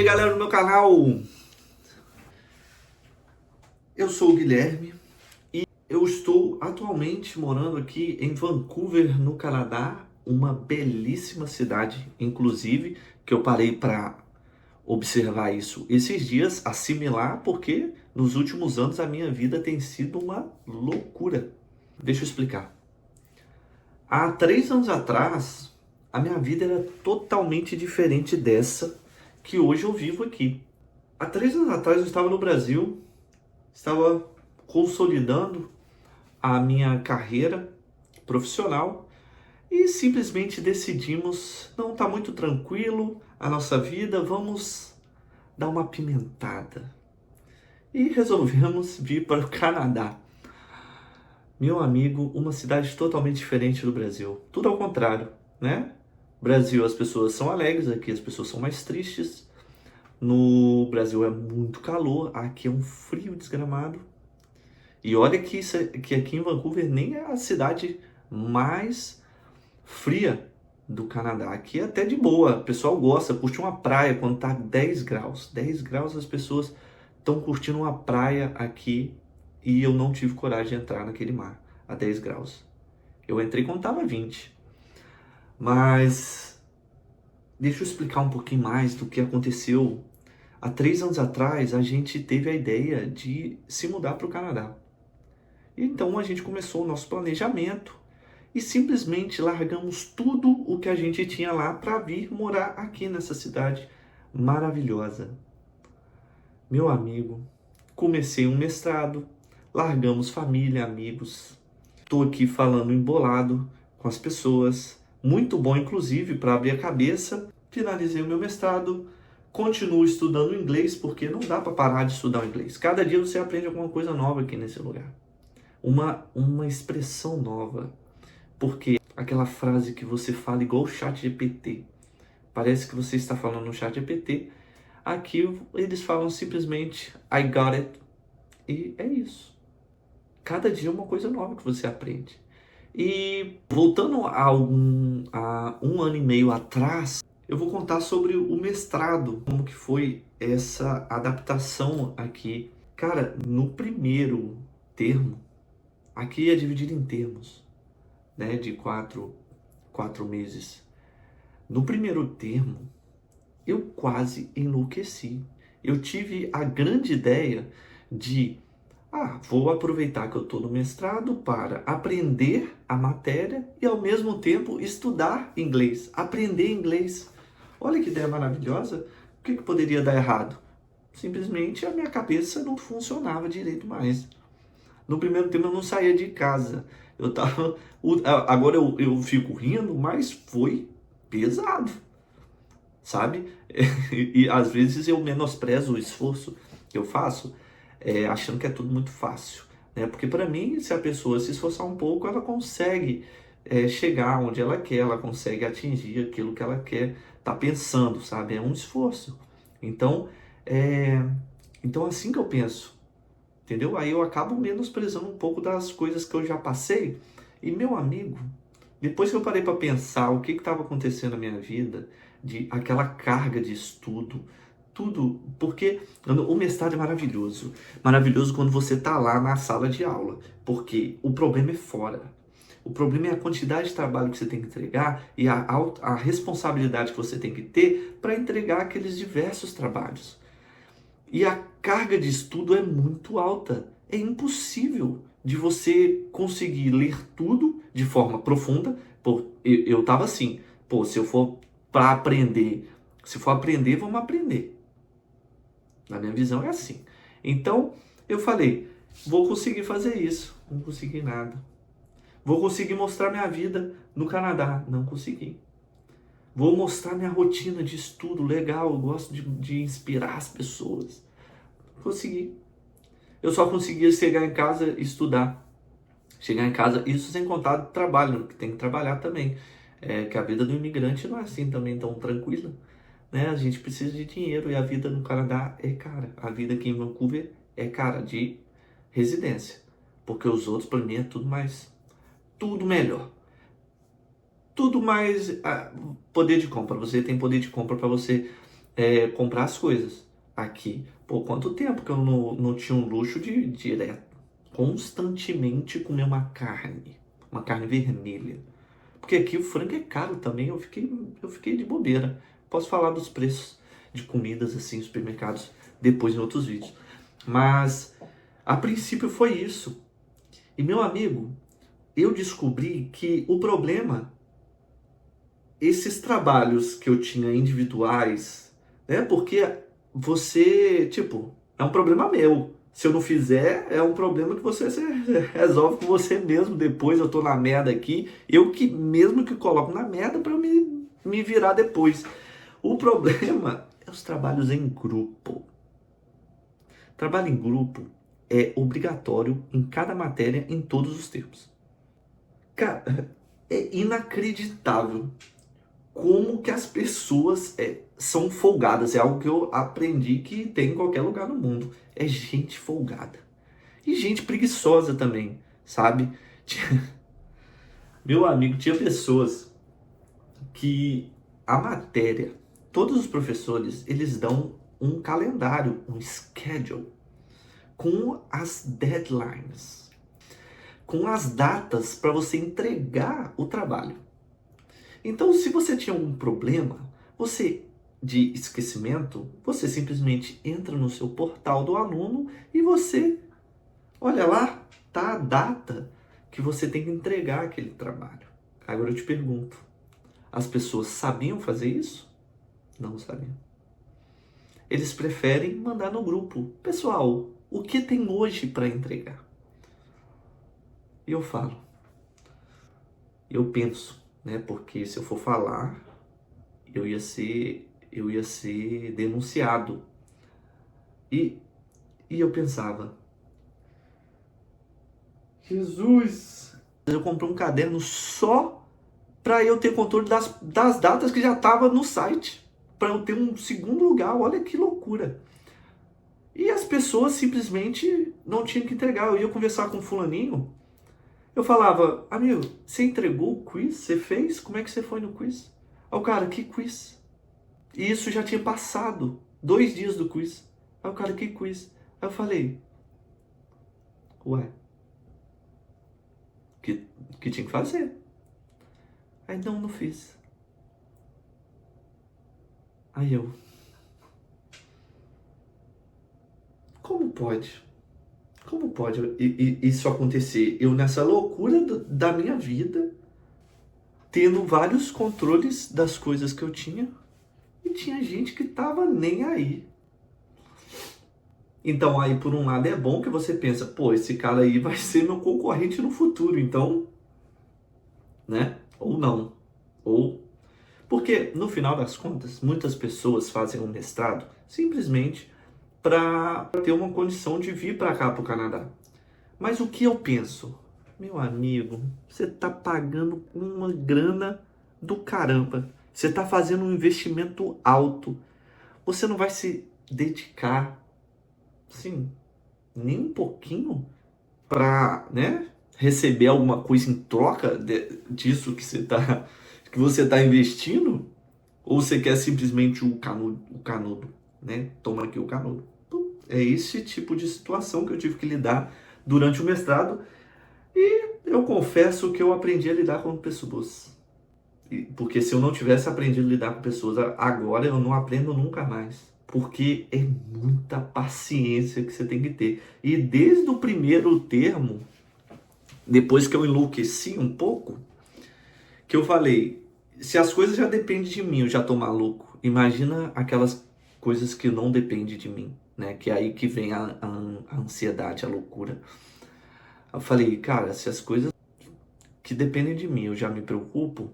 Galera do meu canal, eu sou o Guilherme e eu estou atualmente morando aqui em Vancouver, no Canadá, uma belíssima cidade, inclusive, que eu parei para observar isso esses dias, assimilar, porque nos últimos anos a minha vida tem sido uma loucura. Deixa eu explicar. Há 3 anos atrás, a minha vida era totalmente diferente dessa que hoje eu vivo aqui. Há 3 anos atrás eu estava no Brasil, estava consolidando a minha carreira profissional e simplesmente decidimos, não, está muito tranquilo a nossa vida, vamos dar uma apimentada. E resolvemos vir para o Canadá. Meu amigo, uma cidade totalmente diferente do Brasil. Tudo ao contrário, né? Brasil, as pessoas são alegres, aqui as pessoas são mais tristes. No Brasil é muito calor, aqui é um frio desgramado. E olha que aqui em Vancouver nem é a cidade mais fria do Canadá. Aqui é até de boa, o pessoal gosta, curte uma praia quando tá 10 graus. 10 graus as pessoas estão curtindo uma praia aqui e eu não tive coragem de entrar naquele mar a 10 graus. Eu entrei quando tava 20. Mas deixa eu explicar um pouquinho mais do que aconteceu. Há 3 anos atrás, a gente teve a ideia de se mudar para o Canadá. Então a gente começou o nosso planejamento e simplesmente largamos tudo o que a gente tinha lá para vir morar aqui nessa cidade maravilhosa. Meu amigo, comecei um mestrado, largamos família, amigos. Estou aqui falando embolado com as pessoas, muito bom inclusive para abrir a cabeça. Finalizei o meu mestrado, continuo estudando inglês porque não dá para parar de estudar o inglês. Cada dia você aprende alguma coisa nova aqui nesse lugar. Uma expressão nova. Porque aquela frase que você fala igual o chat GPT, parece que você está falando no chat GPT, aqui eles falam simplesmente I got it. E é isso. Cada dia é uma coisa nova que você aprende. E voltando a um ano e meio atrás, eu vou contar sobre o mestrado, como que foi essa adaptação aqui. Cara, no primeiro termo, aqui é dividido em termos, né, de quatro meses. No primeiro termo, eu quase enlouqueci. Eu tive a grande ideia de, vou aproveitar que eu estou no mestrado para aprender a matéria e ao mesmo tempo estudar inglês, aprender inglês. Olha que ideia maravilhosa. O que poderia dar errado? Simplesmente a minha cabeça não funcionava direito mais. No primeiro tempo eu não saía de casa. Eu tava. Agora eu fico rindo, mas foi pesado, sabe? E às vezes eu menosprezo o esforço que eu faço, achando que é tudo muito fácil, né? Porque para mim, se a pessoa se esforçar um pouco, ela consegue chegar onde ela quer, ela consegue atingir aquilo que ela quer, tá pensando, sabe? É um esforço. Então, então assim que eu penso. Entendeu? Aí eu acabo menosprezando um pouco das coisas que eu já passei. E meu amigo, depois que eu parei para pensar o que estava acontecendo na minha vida, de aquela carga de estudo, tudo, porque o mestrado é maravilhoso. Maravilhoso quando você está lá na sala de aula, porque o problema é fora. O problema é a quantidade de trabalho que você tem que entregar e a responsabilidade que você tem que ter para entregar aqueles diversos trabalhos. E a carga de estudo é muito alta. É impossível de você conseguir ler tudo de forma profunda. Eu estava assim, se eu for para aprender, se for aprender, vamos aprender. Na minha visão é assim. Então, eu falei, vou conseguir fazer isso. Não consegui nada. Vou conseguir mostrar minha vida no Canadá. Não consegui. Vou mostrar minha rotina de estudo legal, eu gosto de inspirar as pessoas. Consegui. Eu só conseguia chegar em casa e estudar. Chegar em casa, isso sem contar do trabalho, que tem que trabalhar também. Que a vida do imigrante não é assim também tão tranquila. Né? A gente precisa de dinheiro e a vida no Canadá é cara. A vida aqui em Vancouver é cara de residência. Porque os outros, para mim, é tudo melhor. Tudo mais poder de compra. Você tem poder de compra para você comprar as coisas aqui. Pô, quanto tempo que eu não tinha um luxo de direto, constantemente comer uma carne vermelha. Porque aqui o frango é caro também, eu fiquei de bobeira. Posso falar dos preços de comidas assim, supermercados, depois em outros vídeos. Mas, a princípio foi isso. E meu amigo, eu descobri que o problema, esses trabalhos que eu tinha individuais, né? Porque você, tipo, é um problema meu. Se eu não fizer, é um problema que você resolve com você mesmo. Depois eu tô na merda aqui. Eu que mesmo que coloco na merda para eu me virar depois. O problema é os trabalhos em grupo. Trabalho em grupo é obrigatório em cada matéria, em todos os termos. Cara, é inacreditável como que as pessoas são folgadas. É algo que eu aprendi que tem em qualquer lugar no mundo. É gente folgada. E gente preguiçosa também, sabe? Meu amigo, tinha pessoas que a matéria, todos os professores, eles dão um calendário, um schedule, com as deadlines, com as datas para você entregar o trabalho. Então, se você tinha algum problema, de esquecimento, você simplesmente entra no seu portal do aluno e você, olha lá, tá a data que você tem que entregar aquele trabalho. Agora eu te pergunto, as pessoas sabiam fazer isso? Não sabiam. Eles preferem mandar no grupo. Pessoal, o que tem hoje para entregar? E eu falo, eu penso, né? Porque se eu for falar, eu ia ser denunciado. E eu pensava, Jesus, eu comprei um caderno só para eu ter controle das datas que já estava no site, para eu ter um segundo lugar. Olha que loucura. E as pessoas simplesmente não tinham que entregar. Eu ia conversar com o fulaninho, eu falava, amigo, você entregou o quiz? Você fez? Como é que você foi no quiz? Aí o cara, que quiz? E isso já tinha passado 2 dias do quiz. Aí o cara, que quiz? Aí eu falei, ué, que tinha que fazer. Aí não fiz. Aí eu, como pode? Como pode isso acontecer? Eu nessa loucura da minha vida, tendo vários controles das coisas que eu tinha, e tinha gente que tava nem aí. Então aí por um lado é bom que você pensa, pô, esse cara aí vai ser meu concorrente no futuro, então, né? Ou não. Ou porque no final das contas, muitas pessoas fazem um mestrado simplesmente para ter uma condição de vir para cá, para o Canadá. Mas o que eu penso? Meu amigo, você está pagando uma grana do caramba. Você está fazendo um investimento alto. Você não vai se dedicar, sim, nem um pouquinho para, né, receber alguma coisa em troca disso que você tá investindo? Ou você quer simplesmente o canudo, né? Toma aqui o canudo. É esse tipo de situação que eu tive que lidar durante o mestrado, e eu confesso que eu aprendi a lidar com pessoas. Porque se eu não tivesse aprendido a lidar com pessoas agora, eu não aprendo nunca mais. Porque é muita paciência que você tem que ter. E desde o primeiro termo, depois que eu enlouqueci um pouco, que eu falei, se as coisas já dependem de mim, eu já tô maluco. Imagina aquelas coisas que não dependem de mim, né? Que é aí que vem a ansiedade, a loucura. Eu falei, cara, se as coisas que dependem de mim eu já me preocupo,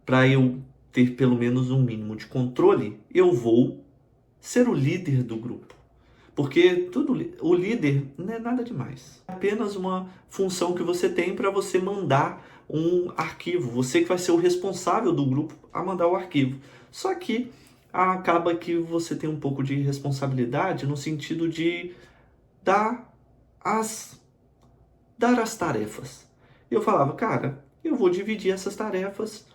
para eu ter pelo menos um mínimo de controle, eu vou ser o líder do grupo. Porque o líder não é nada demais. É apenas uma função que você tem para você mandar um arquivo. Você que vai ser o responsável do grupo a mandar o arquivo. Só que acaba que você tem um pouco de responsabilidade no sentido de dar as tarefas. E eu falava, cara, eu vou dividir essas tarefas,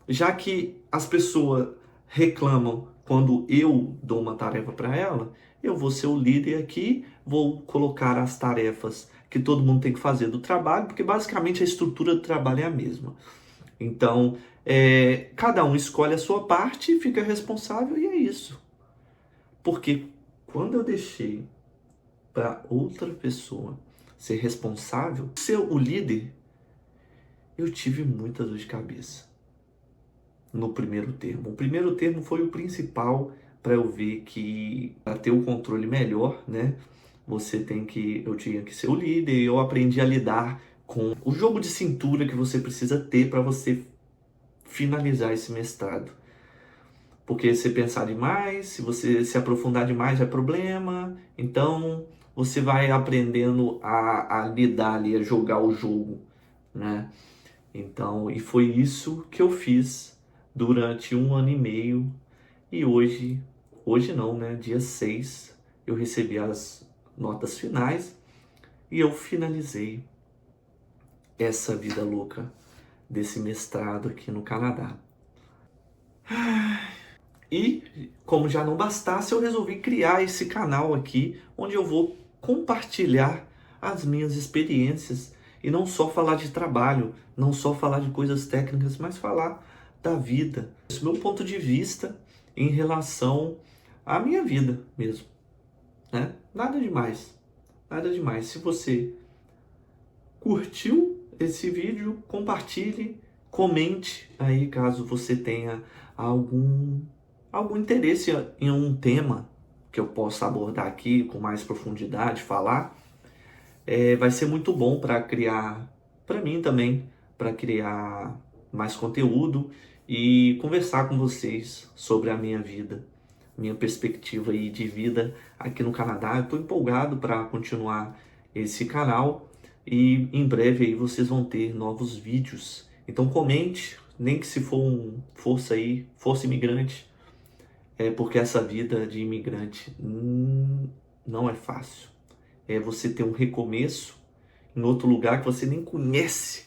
já que as pessoas reclamam quando eu dou uma tarefa para ela, eu vou ser o líder aqui, vou colocar as tarefas que todo mundo tem que fazer do trabalho, porque basicamente a estrutura do trabalho é a mesma. Então, cada um escolhe a sua parte, fica responsável e é isso. Porque quando eu deixei para outra pessoa ser responsável, ser o líder, eu tive muita dor de cabeça no primeiro termo. O primeiro termo foi o principal para eu ver que para ter o controle melhor, né? Eu tinha que ser o líder, e eu aprendi a lidar com o jogo de cintura que você precisa ter para você finalizar esse mestrado. Porque se você pensar demais, se você se aprofundar demais é problema, então você vai aprendendo a lidar ali, a jogar o jogo, né? Então, e foi isso que eu fiz durante 1 ano e meio. E hoje não, né? Dia 6, eu recebi as notas finais e eu finalizei essa vida louca desse mestrado aqui no Canadá. E, como já não bastasse, eu resolvi criar esse canal aqui, onde eu vou compartilhar as minhas experiências e não só falar de trabalho, não só falar de coisas técnicas, mas falar da vida, esse meu ponto de vista em relação à minha vida mesmo, né? Nada demais, nada demais. Se você curtiu esse vídeo, compartilhe, comente aí caso você tenha algum interesse em um tema que eu possa abordar aqui com mais profundidade, falar. Vai ser muito bom para criar, para mim também, para criar mais conteúdo e conversar com vocês sobre a minha vida, minha perspectiva aí de vida aqui no Canadá. Eu estou empolgado para continuar esse canal e em breve aí vocês vão ter novos vídeos. Então comente, nem que se for força imigrante, porque essa vida de imigrante não é fácil. É você ter um recomeço em outro lugar que você nem conhece.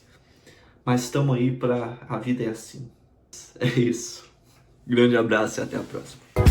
Mas estamos aí para a vida é assim. É isso. Grande abraço e até a próxima.